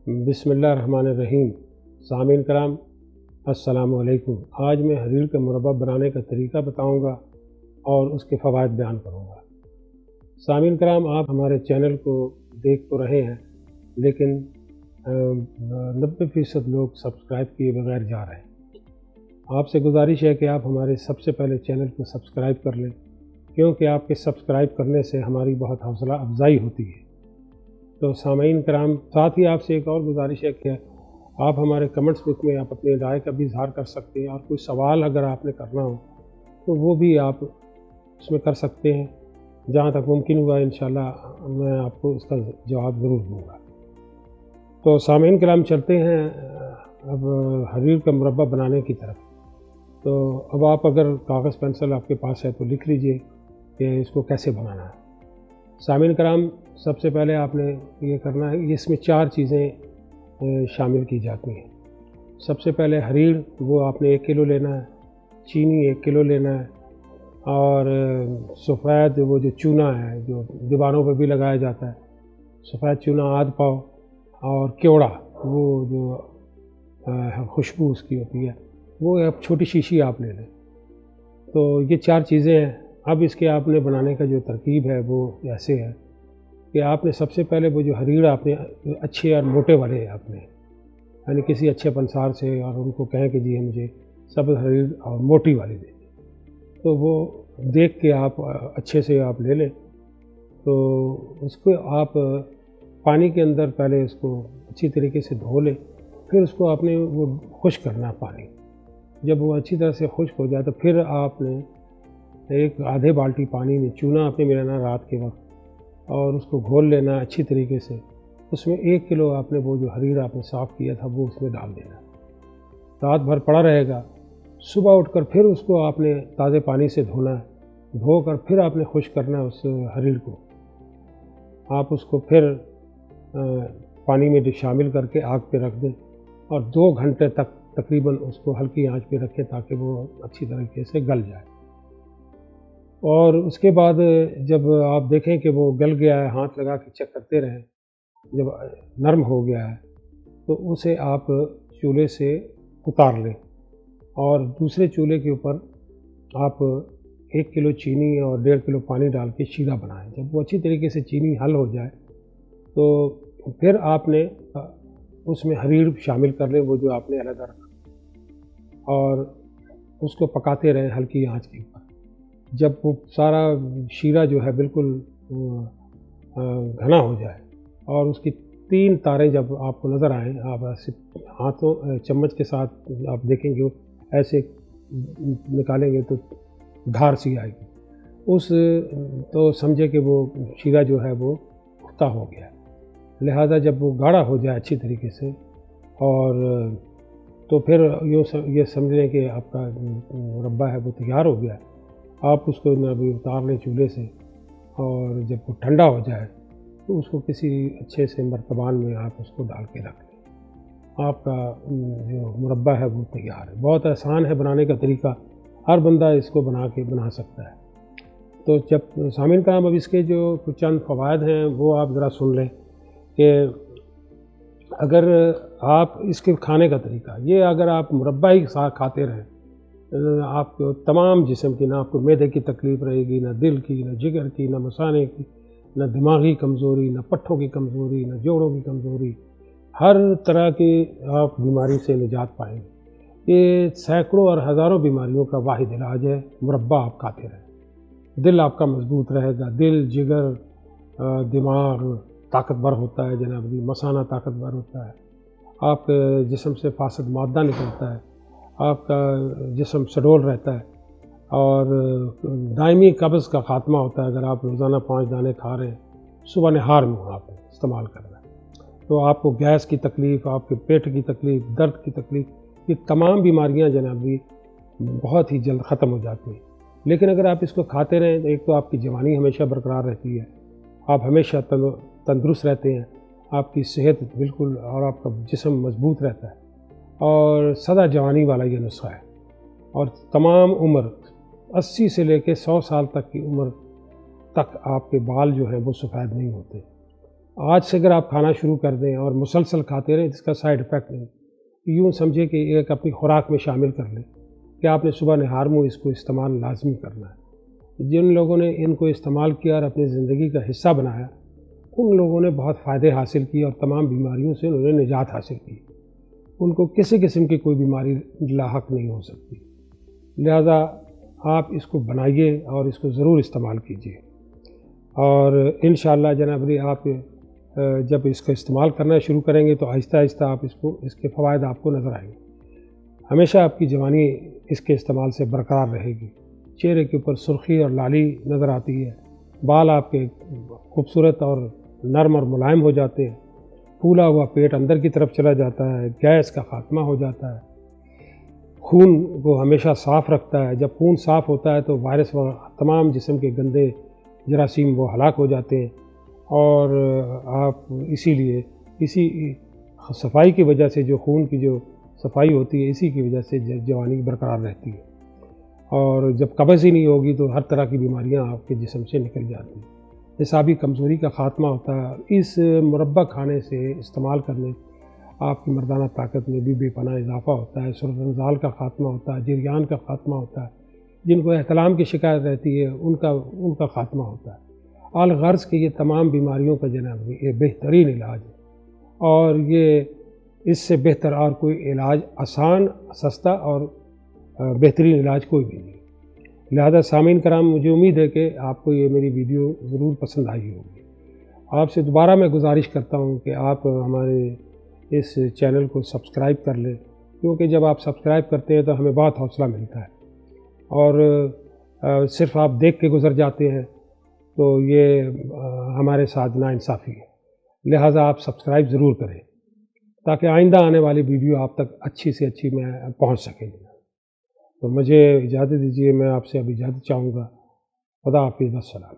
بسم اللہ الرحمن الرحیم۔ سامعین کرام السلام علیکم۔ آج میں حریر کا مربع بنانے کا طریقہ بتاؤں گا اور اس کے فوائد بیان کروں گا۔ سامعین کرام، آپ ہمارے چینل کو دیکھ تو رہے ہیں لیکن 90% لوگ سبسکرائب کیے بغیر جا رہے ہیں۔ آپ سے گزارش ہے کہ آپ ہمارے سب سے پہلے چینل کو سبسکرائب کر لیں، کیونکہ آپ کے سبسکرائب کرنے سے ہماری بہت حوصلہ افزائی ہوتی ہے۔ تو سامعین کرام، ساتھ ہی آپ سے ایک اور گزارش ہے کہ آپ ہمارے کمنٹس بک میں آپ اپنی رائے کا بھی اظہار کر سکتے ہیں، اور کوئی سوال اگر آپ نے کرنا ہو تو وہ بھی آپ اس میں کر سکتے ہیں۔ جہاں تک ممکن ہوا انشاءاللہ میں آپ کو اس کا جواب ضرور دوں گا۔ تو سامعین کرام، چلتے ہیں اب حریر کا مربع بنانے کی طرف۔ تو اب آپ اگر کاغذ پینسل آپ کے پاس ہے تو لکھ لیجئے کہ اس کو کیسے بنانا ہے۔ سامعین کرام، سب سے پہلے آپ نے یہ کرنا ہے، اس میں 4 چیزیں شامل کی جاتی ہیں۔ سب سے پہلے حریر، وہ آپ نے 1 کلو لینا ہے، چینی 1 کلو لینا ہے، اور سفید وہ جو چونا ہے جو دیواروں پہ بھی لگایا جاتا ہے، سفید چونا آدھ پاؤ، اور کیوڑا وہ جو خوشبو اس کی ہوتی ہے وہ ایک چھوٹی شیشی آپ لے لیں۔ تو یہ 4 چیزیں ہیں۔ اب اس کے آپ نے بنانے کا جو ترکیب ہے وہ ایسے ہے کہ آپ نے سب سے پہلے وہ جو حریر آپ نے اچھے اور موٹے والے آپ نے، یعنی کسی اچھے پنسار سے اور ان کو کہیں کہ جی مجھے سبز حریر اور موٹی والی دے دیں، تو وہ دیکھ کے آپ اچھے سے آپ لے لیں۔ تو اس کو آپ پانی کے اندر پہلے اس کو اچھی طریقے سے دھو لیں، پھر اس کو آپ نے وہ خشک کرنا ہے پانی۔ جب وہ اچھی طرح سے خشک ہو جائے تو پھر آپ نے ایک آدھے بالٹی پانی میں چونا آپ نے ملانا رات کے وقت، اور اس کو گھول لینا اچھی طریقے سے۔ اس میں 1 کلو آپ نے وہ جو حریر آپ نے صاف کیا تھا وہ اس میں ڈال دینا، رات بھر پڑا رہے گا۔ صبح اٹھ کر پھر اس کو آپ نے تازے پانی سے دھونا ہے، دھو کر پھر آپ نے خشک کرنا ہے اس حریر کو۔ آپ اس کو پھر پانی میں شامل کر کے آگ پہ رکھ دیں، اور 2 گھنٹے تک تقریباً اس کو ہلکی آنچ پہ رکھیں تاکہ وہ اچھی طریقے سے گل جائے۔ اور اس کے بعد جب آپ دیکھیں کہ وہ گل گیا ہے، ہاتھ لگا کے چیک کرتے رہیں، جب نرم ہو گیا ہے تو اسے آپ چولہے سے اتار لیں، اور دوسرے چولہے کے اوپر آپ 1 کلو چینی اور 1.5 کلو پانی ڈال کے شیرہ بنائیں۔ جب وہ اچھی طریقے سے چینی حل ہو جائے تو پھر آپ نے اس میں حریر شامل کر لیں، وہ جو آپ نے علیحدہ رکھا، اور اس کو پکاتے رہیں ہلکی آنچ کے اوپر۔ جب وہ سارا شیرہ جو ہے بالکل گھنا ہو جائے اور اس کی 3 تاریں جب آپ کو نظر آئیں، آپ ایسے ہاتھوں چمچ کے ساتھ آپ دیکھیں گے، ایسے نکالیں گے تو دھار سی آئے گی، تو سمجھے کہ وہ شیرہ جو ہے وہ پختہ ہو گیا ہے۔ لہٰذا جب وہ گاڑھا ہو جائے اچھی طریقے سے، اور تو پھر یہ سمجھ لیں کہ آپ کا مربع ہے وہ تیار ہو گیا ہے۔ آپ اس کو ابھی اتار لیں چولہے سے، اور جب وہ ٹھنڈا ہو جائے تو اس کو کسی اچھے سے مرتبان میں آپ اس کو ڈال کے رکھ لیں۔ آپ کا جو مربع ہے وہ تیار ہے۔ بہت آسان ہے بنانے کا طریقہ، ہر بندہ اس کو بنا سکتا ہے۔ تو جب سامعین کرام، اب اس کے جو کچھ چند فوائد ہیں وہ آپ ذرا سن لیں کہ اگر آپ اس کے کھانے کا طریقہ یہ، اگر آپ مربع ہی ساتھ کھاتے رہیں، آپ کو تمام جسم کی، نہ آپ کو معدے کی تکلیف رہے گی، نہ دل کی، نہ جگر کی، نہ مثانے کی، نہ دماغی کمزوری، نہ پٹھوں کی کمزوری، نہ جوڑوں کی کمزوری، ہر طرح کی آپ بیماری سے نجات پائیں گے۔ یہ سینکڑوں اور ہزاروں بیماریوں کا واحد علاج ہے، مربع آپ کھاتے رہیں۔ دل آپ کا مضبوط رہے گا، دل، جگر، دماغ طاقتور ہوتا ہے جناب جی، مثانہ طاقتور ہوتا ہے، آپ کے جسم سے فاسد مادہ نکلتا ہے، آپ کا جسم سڈول رہتا ہے، اور دائمی قبض کا خاتمہ ہوتا ہے۔ اگر آپ روزانہ 5 دانے کھا رہے ہیں، صبح نہار میں آپ استعمال کرنا ہے، تو آپ کو گیس کی تکلیف، آپ کے پیٹ کی تکلیف، درد کی تکلیف، یہ تمام بیماریاں جناب جی بہت ہی جلد ختم ہو جاتی ہیں۔ لیکن اگر آپ اس کو کھاتے رہیں تو ایک تو آپ کی جوانی ہمیشہ برقرار رہتی ہے، آپ ہمیشہ تندرست رہتے ہیں، آپ کی صحت بالکل، اور آپ کا جسم مضبوط رہتا ہے، اور سدا جوانی والا یہ نسخہ ہے۔ اور تمام عمر 80 سے لے کے 100 سال تک کی عمر تک آپ کے بال جو ہیں وہ سفید نہیں ہوتے، آج سے اگر آپ کھانا شروع کر دیں اور مسلسل کھاتے رہیں، اس کا سائیڈ افیکٹ نہیں، یوں سمجھے کہ ایک اپنی خوراک میں شامل کر لیں کہ آپ نے صبح نہار منہ اس کو استعمال لازمی کرنا ہے۔ جن لوگوں نے ان کو استعمال کیا اور اپنی زندگی کا حصہ بنایا، ان لوگوں نے بہت فائدے حاصل کیے اور تمام بیماریوں سے انہوں نے نجات حاصل کی۔ ان کو کسی قسم کی کوئی بیماری لاحق نہیں ہو سکتی۔ لہذا آپ اس کو بنائیے اور اس کو ضرور استعمال کیجیے، اور انشاءاللہ جناب علی آپ جب اس کو استعمال کرنا شروع کریں گے تو آہستہ آہستہ آپ اس کے فوائد آپ کو نظر آئیں گے۔ ہمیشہ آپ کی جوانی اس کے استعمال سے برقرار رہے گی، چہرے کے اوپر سرخی اور لالی نظر آتی ہے، بال آپ کے خوبصورت اور نرم اور ملائم ہو جاتے ہیں، پھولا ہوا پیٹ اندر کی طرف چلا جاتا ہے، گیس کا خاتمہ ہو جاتا ہے، خون کو ہمیشہ صاف رکھتا ہے۔ جب خون صاف ہوتا ہے تو وائرس و تمام جسم کے گندے جراثیم وہ ہلاک ہو جاتے ہیں، اور آپ اسی صفائی کی وجہ سے جو خون کی جو صفائی ہوتی ہے، اسی کی وجہ سے جوانی برقرار رہتی ہے، اور جب قبض ہی نہیں ہوگی تو ہر طرح کی بیماریاں آپ کے جسم سے نکل جاتی ہیں، اعصابی کمزوری کا خاتمہ ہوتا ہے۔ اس مربع کھانے سے استعمال کرنے آپ کی مردانہ طاقت میں بھی بے پناہ اضافہ ہوتا ہے، سرطان کا خاتمہ ہوتا ہے، جریان کا خاتمہ ہوتا ہے، جن کو احتلام کی شکایت رہتی ہے ان کا خاتمہ ہوتا ہے۔ الغرض کہ یہ تمام بیماریوں کا جناب یہ بہترین علاج ہے، اور یہ اس سے بہتر اور کوئی علاج آسان، سستا اور بہترین علاج کوئی بھی نہیں۔ لہذا سامعین کرام، مجھے امید ہے کہ آپ کو یہ میری ویڈیو ضرور پسند آئی ہوگی۔ آپ سے دوبارہ میں گزارش کرتا ہوں کہ آپ ہمارے اس چینل کو سبسکرائب کر لیں، کیونکہ جب آپ سبسکرائب کرتے ہیں تو ہمیں بہت حوصلہ ملتا ہے، اور صرف آپ دیکھ کے گزر جاتے ہیں تو یہ ہمارے ساتھ ناانصافی ہے۔ لہٰذا آپ سبسکرائب ضرور کریں تاکہ آئندہ آنے والی ویڈیو آپ تک اچھی سے اچھی میں پہنچ سکے۔ تو مجھے اجازت دیجیے، میں آپ سے اب اجازت چاہوں گا۔ خدا حافظ، السلام۔